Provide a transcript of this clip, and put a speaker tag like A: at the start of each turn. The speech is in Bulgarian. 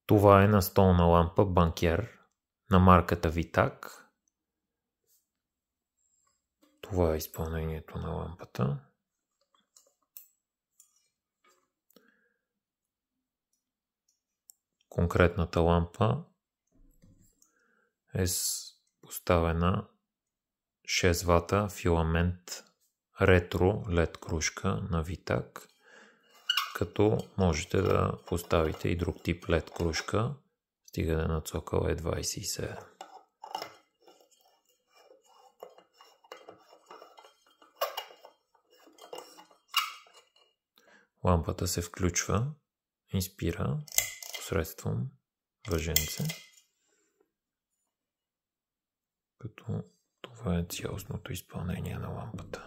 A: Това е настолна лампа Банкер на марката Витак. Това е изпълнението на лампата. Конкретната лампа е поставена 6 вата филамент ретро LED кружка на Витак, като можете да поставите и друг тип LED кружка, стига да на цокъл е 27. Лампата се включва и спира посредством въженце, като това е цялостното изпълнение на лампата.